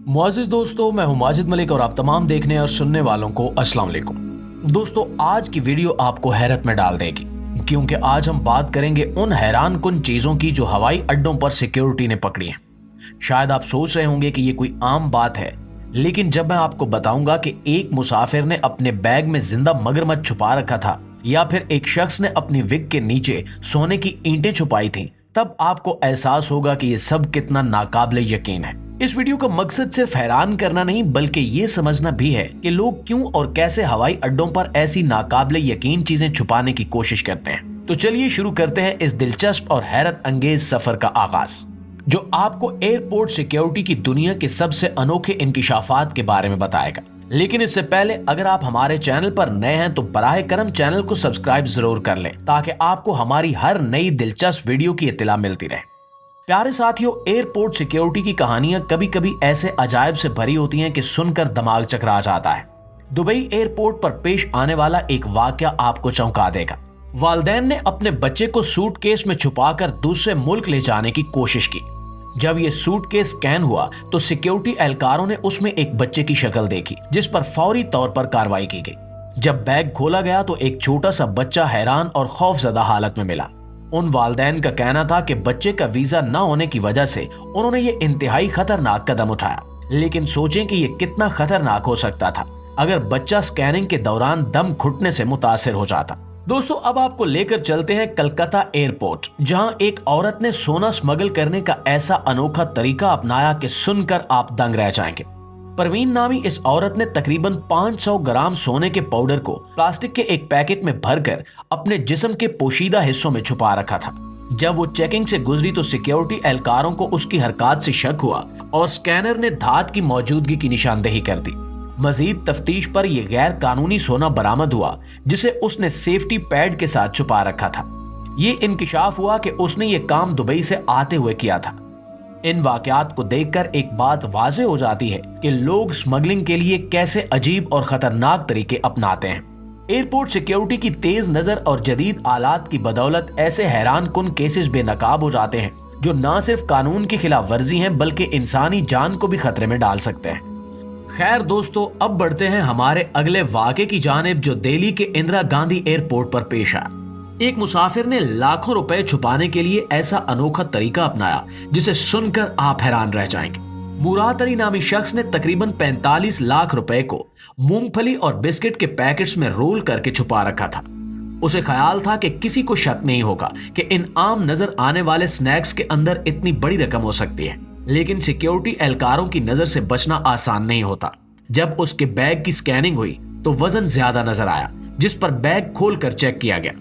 मुआज़िज़ दोस्तों, मैं हूं माजिद मलिक और आप तमाम देखने और सुनने वालों को अस्सलाम वालेकुम। दोस्तों, आज की वीडियो आपको हैरत में डाल देगी, क्योंकि आज हम बात करेंगे उन हैरान कुन चीज़ों की जो हवाई अड्डों पर सिक्योरिटी ने पकड़ी हैं। शायद आप सोच रहे होंगे कि ये कोई आम बात है, लेकिन जब मैं आपको बताऊंगा कि एक मुसाफिर ने अपने बैग में जिंदा मगरमच्छ छुपा रखा था या फिर एक शख्स ने अपनी विग के नीचे सोने की ईंटें छुपाई थी, तब आपको एहसास होगा कि ये सब कितना नाकाबिले यकीन है। इस वीडियो का मकसद सिर्फ हैरान करना नहीं, बल्कि ये समझना भी है कि लोग क्यों और कैसे हवाई अड्डों पर ऐसी नाकाबिले यकीन चीजें छुपाने की कोशिश करते हैं। तो चलिए शुरू करते हैं इस दिलचस्प और हैरत अंगेज सफर का आगाज, जो आपको एयरपोर्ट सिक्योरिटी की दुनिया के सबसे अनोखे इंकिशाफात के बारे में बताएगा। लेकिन इससे पहले अगर आप हमारे चैनल पर नए हैं तो बराह करम चैनल को सब्सक्राइब जरूर कर लें, ताकि आपको हमारी हर नई दिलचस्प वीडियो की इत्तला मिलती रहे। प्यारे साथियों, एयरपोर्ट सिक्योरिटी की कहानियां कभी कभी ऐसे अजायब से भरी होती हैं कि सुनकर दिमाग चकरा जाता है। दुबई एयरपोर्ट पर पेश आने वाला एक वाकया आपको चौंका देगा। वालिदैन ने अपने बच्चे को सूटकेस में छुपाकर दूसरे मुल्क ले जाने की कोशिश की। जब ये सूटकेस स्कैन हुआ तो सिक्योरिटी एहलकारों ने उसमें एक बच्चे की शक्ल देखी, जिस पर फौरी तौर पर कार्रवाई की गई। जब बैग खोला गया तो एक छोटा सा बच्चा हैरान और खौफजदा हालत में मिला। उन वालिदैन का कहना था कि बच्चे का वीजा न होने की वजह से उन्होंने ये इंतहाई खतरनाक कदम उठाया। लेकिन सोचें कि ये कितना खतरनाक हो सकता था अगर बच्चा स्कैनिंग के दौरान दम घुटने से मुतासिर हो जाता। दोस्तों, अब आपको लेकर चलते हैं कलकत्ता एयरपोर्ट, जहां एक औरत ने सोना स्मगल करने का ऐसा अनोखा तरीका अपनाया कि सुनकर आप दंग रह जाएंगे। परवीन नामी इस औरत ने तकरीबन 500 ग्राम सोने के पाउडर को प्लास्टिक के एक पैकेट में भरकर अपने जिस्म के पोशीदा हिस्सों में छुपा रखा था। जब वो चेकिंग से गुजरी तो सिक्योरिटी एहलकारों को उसकी हरकत से शक हुआ और स्कैनर ने धात की मौजूदगी की निशानदेही कर दी। मजीद तफ्तीश पर यह गैर कानूनी सोना बरामद हुआ, जिसे उसने सेफ्टी पैड के साथ छुपा रखा था। ये इंकिशाफ हुआ कि उसने ये काम दुबई से आते हुए किया था। इन वाकयात को देखकर एक बात वाज़े हो जाती है कि लोग स्मगलिंग के लिए कैसे अजीब और खतरनाक तरीके अपनाते हैं। एयरपोर्ट सिक्योरिटी की तेज नजर और जदीद आलात की बदौलत ऐसे हैरान कुन केसेस बेनकाब हो जाते हैं, जो न सिर्फ कानून की खिलाफ वर्जी हैं बल्कि इंसानी जान को भी खतरे में डाल सकते हैं। खैर दोस्तों, अब बढ़ते हैं हमारे अगले वाक़े की जानिब, जो दिल्ली के इंदिरा गांधी एयरपोर्ट पर पेश आया। एक मुसाफिर ने लाखों रुपए छुपाने के लिए ऐसा अनोखा तरीका अपनाया जिसे सुनकर आप हैरान रह जाएंगे। मुराद अली नामी शख्स ने तकरीबन 45 लाख रुपए को मूंगफली और बिस्किट के पैकेट्स में रोल करके छुपा रखा था। उसे ख्याल था कि किसी को शक नहीं होगा कि इन आम नजर आने वाले स्नैक्स के अंदर इतनी बड़ी रकम हो सकती है। लेकिन सिक्योरिटी एहलकारों की नजर से बचना आसान नहीं होता। जब उसके बैग की स्कैनिंग हुई तो वजन ज्यादा नजर आया, जिस पर बैग खोलकर चेक किया गया।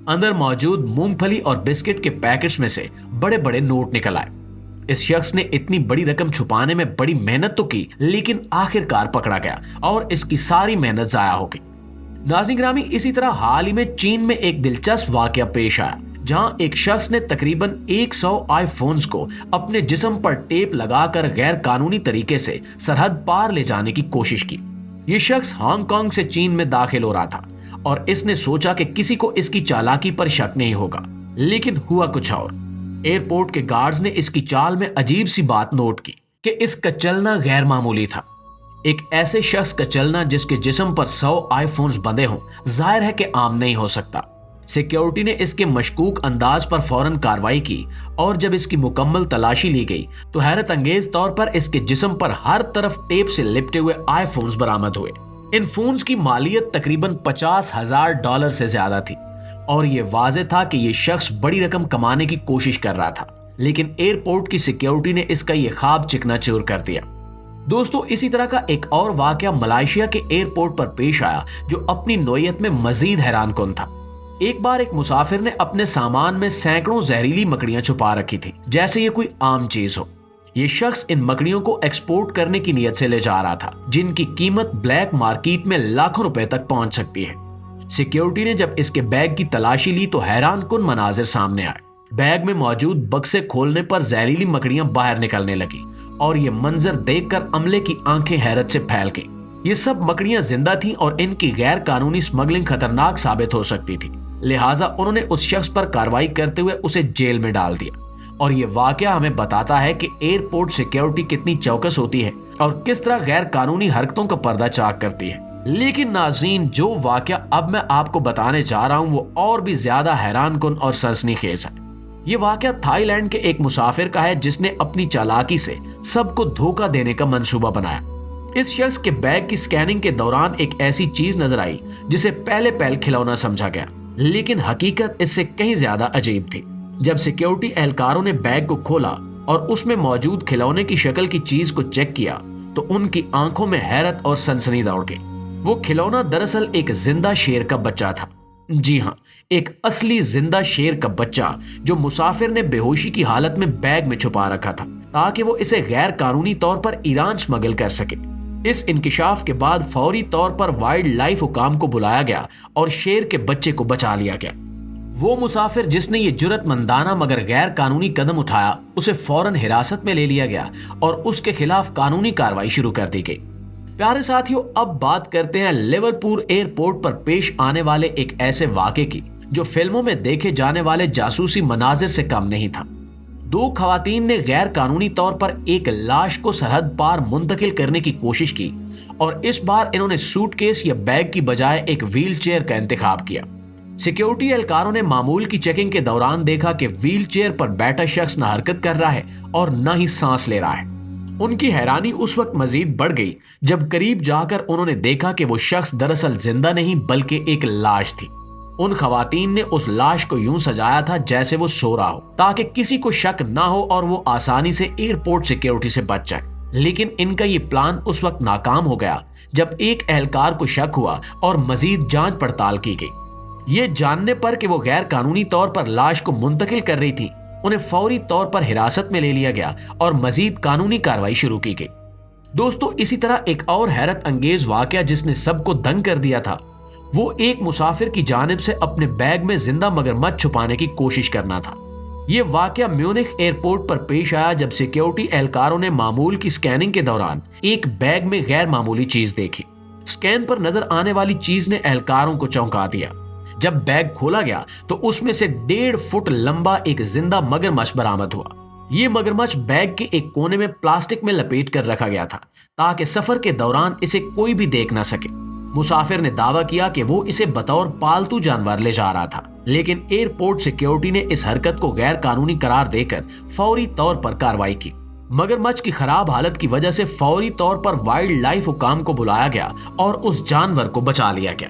अंदर मौजूद मूंगफली और बिस्किट के पैकेट्स में से बड़े बड़े नोट निकल आए। इस शख्स ने इतनी बड़ी रकम छुपाने में बड़ी मेहनत तो की, लेकिन आखिरकार पकड़ा गया और इसकी सारी मेहनत जाया हो गई। नाज़रीन गिरामी, इसी तरह हाल ही में चीन में एक दिलचस्प वाकया पेश आया, जहां एक शख्स ने तकरीबन 100 आईफोन्स को अपने जिस्म पर टेप लगाकर गैर कानूनी तरीके से सरहद पार ले जाने की कोशिश की। ये शख्स हांगकांग से चीन में दाखिल हो रहा था और इसने सोचा कि किसी को इसकी चालाकी पर शक नहीं होगा, लेकिन हुआ कुछ और। एयरपोर्ट के गार्ड्स ने इसकी चाल में अजीब सी बात नोट की कि इसका चलना गैर मामूली था। एक ऐसे शख्स का चलना जिसके जिस्म पर 100 आईफोन्स बंधे हों, जाहिर है कि आम नहीं हो सकता। सिक्योरिटी ने इसके मशकूक अंदाज पर फौरन कार्रवाई की और जब इसकी मुकम्मल तलाशी ली गई तो हैरत अंगेज तौर पर इसके जिस्म पर हर तरफ टेप से लिपटे हुए आईफोन्स बरामद हुए। इन फोन्स की मालियत तकरीबन $50,000 से ज्यादा थी और ये वाज़े था कि ये शख्स बड़ी रकम कमाने की कोशिश कर रहा था। लेकिन एयरपोर्ट की सिक्योरिटी ने इसका ये ख्वाब चिकनाचूर कर दिया। दोस्तों, इसी तरह का एक और वाकया मलेशिया के एयरपोर्ट पर पेश आया, जो अपनी नोयत में मजीद हैरान कुन था। एक बार एक मुसाफिर ने अपने सामान में सैकड़ों जहरीली मकड़ियां छुपा रखी थी, जैसे ये कोई आम चीज हो। ये शख्स इन मकड़ियों को एक्सपोर्ट करने की नीयत से ले जा रहा था, जिनकी कीमत ब्लैक मार्केट में लाखों रुपए तक पहुंच सकती है। सिक्योरिटी ने जब इसके बैग की तलाशी ली तो हैरान कुन मनाजिर सामने आए। बैग में मौजूद बक्से खोलने पर जहरीली मकड़ियां बाहर निकलने लगी और ये मंजर देखकर अमले की आंखें हैरत से फैल गईं। ये सब मकड़ियां जिंदा थीं और इनकी गैर कानूनी स्मगलिंग खतरनाक साबित हो सकती थी। लिहाजा उन्होंने उस शख्स पर कार्रवाई करते हुए उसे जेल में डाल दिया। और ये वाकया हमें बताता है कि एयरपोर्ट सिक्योरिटी कितनी चौकस होती है اور کس طرح غیر قانونی حرکتوں کا پردہ چاک کرتی ہے۔ لیکن ناظرین، جو واقعہ اب میں آپ کو بتانے جا رہا ہوں وہ اور بھی زیادہ حیران کن اور سنسنی خیز ہے۔ یہ واقعہ تھائی لینڈ کے ایک مسافر کا ہے جس نے اپنی چالاکی سے سب کو دھوکہ دینے کا منصوبہ بنایا۔ اس شخص کے بیگ کی سکیننگ کے دوران ایک ایسی چیز نظر آئی جسے پہلے کھلونا سمجھا گیا، لیکن حقیقت اس سے کہیں زیادہ عجیب تھی۔ جب سیکیورٹی اہلکاروں نے بیگ کو کھولا اور اس میں موجود کھلونے کی شکل کی چیز کو چیک کیا تو ان کی آنکھوں میں حیرت اور سنسنی دوڑ گئی۔ وہ کھلونا دراصل ایک زندہ شیر کا بچہ تھا۔ جی ہاں، ایک اصلی زندہ شیر کا بچہ جو مسافر نے بے ہوشی کی حالت میں بیگ میں چھپا رکھا تھا تاکہ وہ اسے غیر قانونی طور پر ایران سمگل کر سکے۔ اس انکشاف کے بعد فوری طور پر وائلڈ لائف حکام کو بلایا گیا اور شیر کے بچے کو بچا لیا گیا۔ وہ مسافر جس نے یہ جرات مندانہ مگر غیر قانونی قدم اٹھایا اسے فوراً حراست میں لے لیا گیا اور اس کے خلاف قانونی کارروائی شروع کر دی گئی۔ پیارے ساتھیوں، اب بات کرتے ہیں لیورپول ایئرپورٹ پر پیش آنے والے ایک ایسے واقعے کی جو فلموں میں دیکھے جانے والے جاسوسی مناظر سے کم نہیں تھا۔ دو خواتین نے غیر قانونی طور پر ایک لاش کو سرحد پار منتقل کرنے کی کوشش کی اور اس بار انہوں نے سوٹ کیس یا بیگ کی بجائے ایک ویل چیئر کا انتخاب کیا۔ سیکیورٹی اہلکاروں نے معمول کی چیکنگ کے دوران دیکھا کہ ویل چیئر پر بیٹھا شخص نہ حرکت کر رہا ہے اور نہ ہی سانس لے رہا ہے۔ ان کی حیرانی اس وقت مزید بڑھ گئی جب قریب جا کر انہوں نے دیکھا کہ وہ شخص دراصل زندہ نہیں بلکہ ایک لاش تھی۔ ان خواتین نے اس لاش کو یوں سجایا تھا جیسے وہ سو رہا ہو تاکہ کسی کو شک نہ ہو اور وہ آسانی سے ایئرپورٹ سیکیورٹی سے بچ جائے۔ لیکن ان کا یہ پلان اس وقت ناکام ہو گیا جب ایک اہلکار کو شک ہوا اور مزید جانچ پڑتال کی گئی۔ یہ جاننے پر کہ وہ غیر قانونی طور پر لاش کو منتقل کر رہی تھی، انہیں فوری طور پر حراست میں لے لیا گیا اور مزید قانونی کارروائی شروع کی گئی۔ دوستو، اسی طرح ایک اور حیرت انگیز واقعہ جس نے سب کو دنگ کر دیا تھا وہ ایک مسافر کی جانب سے اپنے بیگ میں زندہ مگرمچھ چھپانے کی کوشش کرنا تھا۔ یہ واقعہ میونخ ایئرپورٹ پر پیش آیا جب سیکیورٹی اہلکاروں نے معمول کی سکیننگ کے دوران ایک بیگ میں غیر معمولی چیز دیکھی۔ سکین پر نظر آنے والی چیز نے اہلکاروں کو چونکا دیا۔ جب بیگ کھولا گیا تو اس میں سے 1.5 فٹ لمبا ایک زندہ مگرمچھ برآمد ہوا۔ یہ مگرمچھ بیگ کے ایک کونے میں پلاسٹک میں لپیٹ کر رکھا گیا تھا تاکہ سفر کے دوران اسے کوئی بھی دیکھ نہ سکے۔ مسافر نے دعویٰ کیا کہ وہ اسے بطور پالتو جانور لے جا رہا تھا، لیکن ایئرپورٹ سیکیورٹی نے اس حرکت کو غیر قانونی قرار دے کر فوری طور پر کارروائی کی۔ مگرمچھ کی خراب حالت کی وجہ سے فوری طور پر وائلڈ لائف حکام کو بلایا گیا اور اس جانور کو بچا لیا گیا۔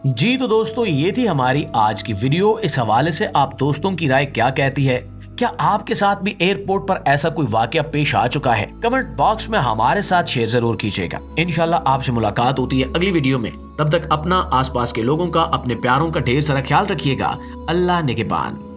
جی تو دوستو، یہ تھی ہماری آج کی ویڈیو۔ اس حوالے سے آپ دوستوں کی رائے کیا کہتی ہے؟ کیا آپ کے ساتھ بھی ایئرپورٹ پر ایسا کوئی واقعہ پیش آ چکا ہے؟ کمنٹ باکس میں ہمارے ساتھ شیئر ضرور کیجیے گا۔ انشاءاللہ آپ سے ملاقات ہوتی ہے اگلی ویڈیو میں۔ تب تک اپنا، آس پاس کے لوگوں کا، اپنے پیاروں کا ڈھیر سارا خیال رکھیے گا۔ اللہ نگہبان۔